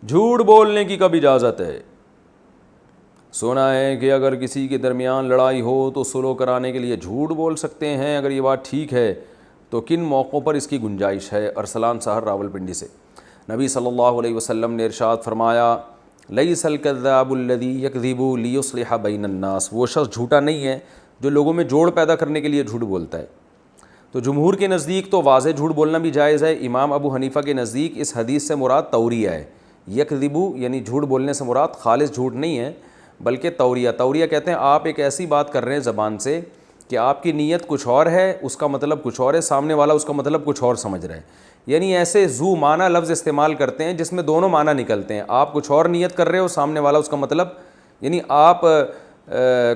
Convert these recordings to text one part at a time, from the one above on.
جھوٹ بولنے کی کب اجازت ہے؟ سنا ہے کہ اگر کسی کے درمیان لڑائی ہو تو صلح کرانے کے لیے جھوٹ بول سکتے ہیں، اگر یہ بات ٹھیک ہے تو کن موقعوں پر اس کی گنجائش ہے؟ ارسلان سحر راولپنڈی سے۔ نبی صلی اللہ علیہ وسلم نے ارشاد فرمایا، لیس الکذاب الذی یکذب لیصلح بین الناس، وہ شخص جھوٹا نہیں ہے جو لوگوں میں جوڑ پیدا کرنے کے لیے جھوٹ بولتا ہے۔ تو جمہور کے نزدیک تو واضح جھوٹ بولنا بھی جائز ہے۔ امام ابو حنیفہ کے نزدیک اس حدیث سے مراد توریہ ہے۔ یکذبو یعنی جھوٹ بولنے سے مراد خالص جھوٹ نہیں ہے بلکہ توریہ کہتے ہیں آپ ایک ایسی بات کر رہے ہیں زبان سے کہ آپ کی نیت کچھ اور ہے، اس کا مطلب کچھ اور ہے، سامنے والا اس کا مطلب کچھ اور سمجھ رہا ہے، یعنی ایسے ذو معنی لفظ استعمال کرتے ہیں جس میں دونوں معنی نکلتے ہیں، آپ کچھ اور نیت کر رہے ہو، سامنے والا اس کا مطلب، یعنی آپ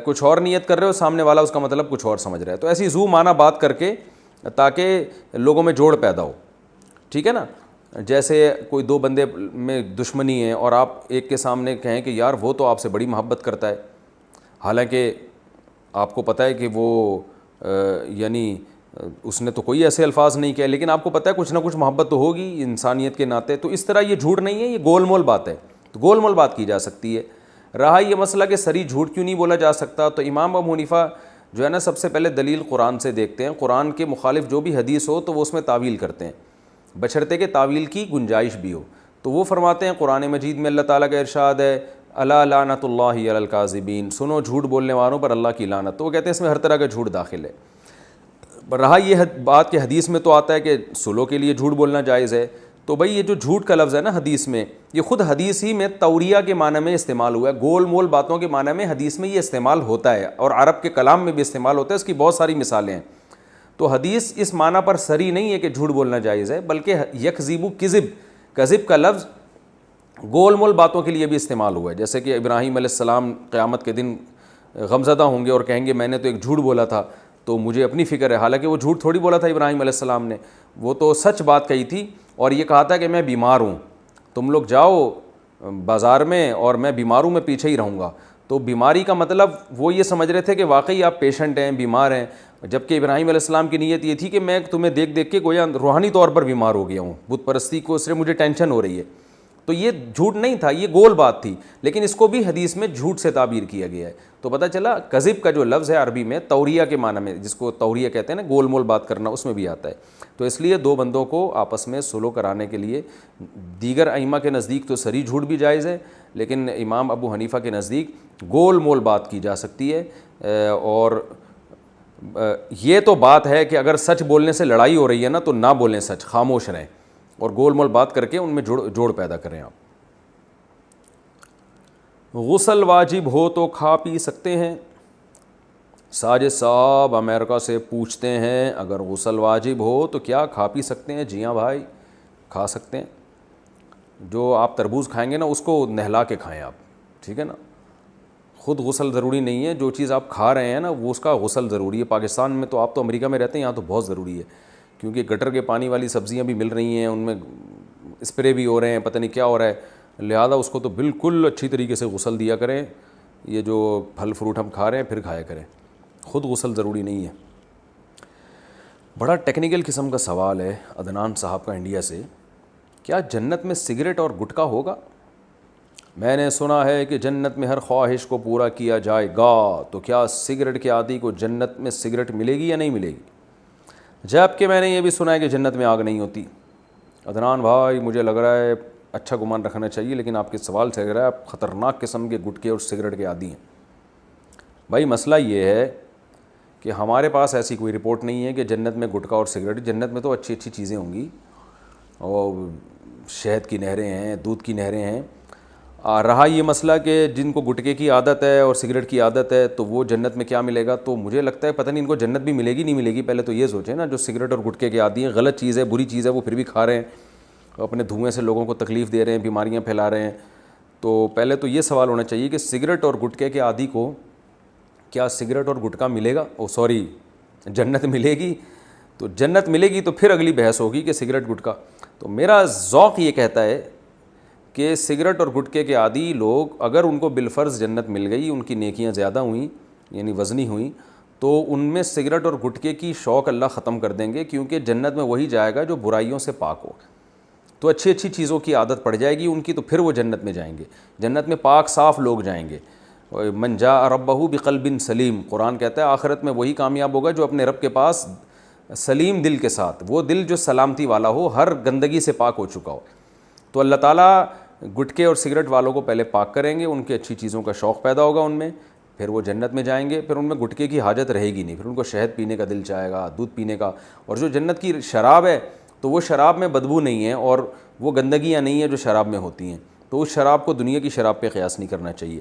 کچھ اور نیت کر رہے ہو، سامنے والا اس کا مطلب کچھ اور سمجھ رہا ہے، تو ایسی ذو معنی بات کر کے تاکہ لوگوں میں جوڑ پیدا ہو، ٹھیک ہے نا۔ جیسے کوئی دو بندے میں دشمنی ہے اور آپ ایک کے سامنے کہیں کہ یار وہ تو آپ سے بڑی محبت کرتا ہے، حالانکہ آپ کو پتہ ہے کہ وہ یعنی اس نے تو کوئی ایسے الفاظ نہیں کہے، لیکن آپ کو پتہ ہے کچھ نہ کچھ محبت تو ہوگی انسانیت کے ناطے، تو اس طرح یہ جھوٹ نہیں ہے، یہ گول مول بات ہے، تو گول مول بات کی جا سکتی ہے۔ رہا یہ مسئلہ کہ سری جھوٹ کیوں نہیں بولا جا سکتا، تو امام ابو حنیفہ جو ہے نا سب سے پہلے دلیل قرآن سے دیکھتے ہیں، قرآن کے مخالف جو بھی حدیث ہو تو وہ اس میں تعویل کرتے ہیں، بشرطے کہ تعویل کی گنجائش بھی ہو۔ تو وہ فرماتے ہیں قرآن مجید میں اللہ تعالیٰ کا ارشاد ہے الا لعنت اللہ علی الکاذبین، سنو جھوٹ بولنے والوں پر اللہ کی لعنت، تو وہ کہتے ہیں اس میں ہر طرح کا جھوٹ داخل ہے۔ رہا یہ بات کہ حدیث میں تو آتا ہے کہ صلح کے لیے جھوٹ بولنا جائز ہے، تو بھئی یہ جو جھوٹ کا لفظ ہے نا حدیث میں، یہ خود حدیث ہی میں توریہ کے معنی میں استعمال ہوا ہے، گول مول باتوں کے معنی میں حدیث میں یہ استعمال ہوتا ہے، اور عرب کے کلام میں بھی استعمال ہوتا ہے، اس کی بہت ساری مثالیں ہیں۔ تو حدیث اس معنی پر صریح نہیں ہے کہ جھوٹ بولنا جائز ہے، بلکہ یکذب کذب کا لفظ گول مول باتوں کے لیے بھی استعمال ہوا ہے، جیسے کہ ابراہیم علیہ السلام قیامت کے دن غمزدہ ہوں گے اور کہیں گے میں نے تو ایک جھوٹ بولا تھا تو مجھے اپنی فکر ہے، حالانکہ وہ جھوٹ تھوڑی بولا تھا ابراہیم علیہ السلام نے، وہ تو سچ بات کہی تھی، اور یہ کہا تھا کہ میں بیمار ہوں، تم لوگ جاؤ بازار میں اور میں بیمار ہوں، میں پیچھے ہی رہوں گا۔ تو بیماری کا مطلب وہ یہ سمجھ رہے تھے کہ واقعی آپ پیشنٹ ہیں، بیمار ہیں، جبکہ ابراہیم علیہ السلام کی نیت یہ تھی کہ میں تمہیں دیکھ دیکھ کے گویا روحانی طور پر بیمار ہو گیا ہوں، بت پرستی کو اس سے مجھے ٹینشن ہو رہی ہے۔ تو یہ جھوٹ نہیں تھا، یہ گول بات تھی، لیکن اس کو بھی حدیث میں جھوٹ سے تعبیر کیا گیا ہے۔ تو پتہ چلا کذب کا جو لفظ ہے عربی میں توریہ کے معنی میں، جس کو توریہ کہتے ہیں نا گول مول بات کرنا، اس میں بھی آتا ہے۔ تو اس لیے دو بندوں کو آپس میں صلح کرانے کے لیے دیگر ائمہ کے نزدیک تو صریح جھوٹ بھی جائز ہے، لیکن امام ابو حنیفہ کے نزدیک گول مول بات کی جا سکتی ہے، اور یہ تو بات ہے کہ اگر سچ بولنے سے لڑائی ہو رہی ہے نا تو نہ بولیں سچ، خاموش رہیں، اور گول مول بات کر کے ان میں جوڑ پیدا کریں آپ۔ غسل واجب ہو تو کھا پی سکتے ہیں؟ ساجد صاحب امریکہ سے پوچھتے ہیں اگر غسل واجب ہو تو کیا کھا پی سکتے ہیں؟ جی ہاں بھائی، کھا سکتے ہیں۔ جو آپ تربوز کھائیں گے نا اس کو نہلا کے کھائیں آپ، ٹھیک ہے نا، خود غسل ضروری نہیں ہے، جو چیز آپ کھا رہے ہیں نا وہ اس کا غسل ضروری ہے۔ پاکستان میں تو آپ تو امریکہ میں رہتے ہیں، یہاں تو بہت ضروری ہے، کیونکہ گٹر کے پانی والی سبزیاں بھی مل رہی ہیں، ان میں اسپرے بھی ہو رہے ہیں، پتہ نہیں کیا ہو رہا ہے، لہذا اس کو تو بالکل اچھی طریقے سے غسل دیا کریں۔ یہ جو پھل فروٹ ہم کھا رہے ہیں پھر کھایا کریں، خود غسل ضروری نہیں ہے۔ بڑا ٹیکنیکل قسم کا سوال ہے عدنان صاحب کا انڈیا سے، کیا جنت میں سگریٹ اور گٹکا ہوگا؟ میں نے سنا ہے کہ جنت میں ہر خواہش کو پورا کیا جائے گا، تو کیا سگریٹ کے عادی کو جنت میں سگریٹ ملے گی یا نہیں ملے گی؟ جبکہ میں نے یہ بھی سنا ہے کہ جنت میں آگ نہیں ہوتی۔ عدنان بھائی مجھے لگ رہا ہے اچھا گمان رکھنا چاہیے، لیکن آپ کے سوال سے لگ رہا ہے آپ خطرناک قسم کے گٹکے اور سگریٹ کے عادی ہیں۔ بھائی مسئلہ یہ ہے کہ ہمارے پاس ایسی کوئی رپورٹ نہیں ہے کہ جنت میں گٹکا اور سگریٹ، جنت میں تو اچھی اچھی چیزیں ہوں گی، اور شہد کی نہریں ہیں، دودھ کی نہریں ہیں۔ رہا یہ مسئلہ کہ جن کو گٹکے کی عادت ہے اور سگریٹ کی عادت ہے تو وہ جنت میں کیا ملے گا، تو مجھے لگتا ہے پتہ نہیں ان کو جنت بھی ملے گی نہیں ملے گی۔ پہلے تو یہ سوچیں نا، جو سگریٹ اور گٹکے کے عادی ہیں، غلط چیز ہے، بری چیز ہے، وہ پھر بھی کھا رہے ہیں، اپنے دھوئیں سے لوگوں کو تکلیف دے رہے ہیں، بیماریاں پھیلا رہے ہیں۔ تو پہلے تو یہ سوال ہونا چاہیے کہ سگریٹ اور گٹکے کے عادی کو کیا سگریٹ اور گٹکا ملے گا، جنت ملے گی؟ تو جنت ملے گی تو پھر اگلی بحث ہوگی کہ سگریٹ گٹکا۔ تو میرا ذوق یہ کہتا ہے کہ سگریٹ اور گٹکے کے عادی لوگ اگر ان کو بالفرض جنت مل گئی، ان کی نیکیاں زیادہ ہوئیں یعنی وزنی ہوئیں، تو ان میں سگریٹ اور گٹکے کی شوق اللہ ختم کر دیں گے، کیونکہ جنت میں وہی جائے گا جو برائیوں سے پاک ہو۔ تو اچھی اچھی چیزوں کی عادت پڑ جائے گی ان کی، تو پھر وہ جنت میں جائیں گے. جنت میں پاک صاف لوگ جائیں گے. من جاء ربہ بقلب سلیم، قرآن کہتا ہے آخرت میں وہی کامیاب ہوگا جو اپنے رب کے پاس سلیم دل کے ساتھ، وہ دل جو سلامتی والا ہو، ہر گندگی سے پاک ہو چکا ہو. تو اللہ تعالیٰ گٹکے اور سگریٹ والوں کو پہلے پاک کریں گے، ان کی اچھی چیزوں کا شوق پیدا ہوگا ان میں، پھر وہ جنت میں جائیں گے. پھر ان میں گٹکے کی حاجت رہے گی نہیں، پھر ان کو شہد پینے کا دل چاہے گا، دودھ پینے کا. اور جو جنت کی شراب ہے تو وہ شراب میں بدبو نہیں ہے اور وہ گندگیاں نہیں ہیں جو شراب میں ہوتی ہیں. تو اس شراب کو دنیا کی شراب پہ قیاس نہیں کرنا چاہیے.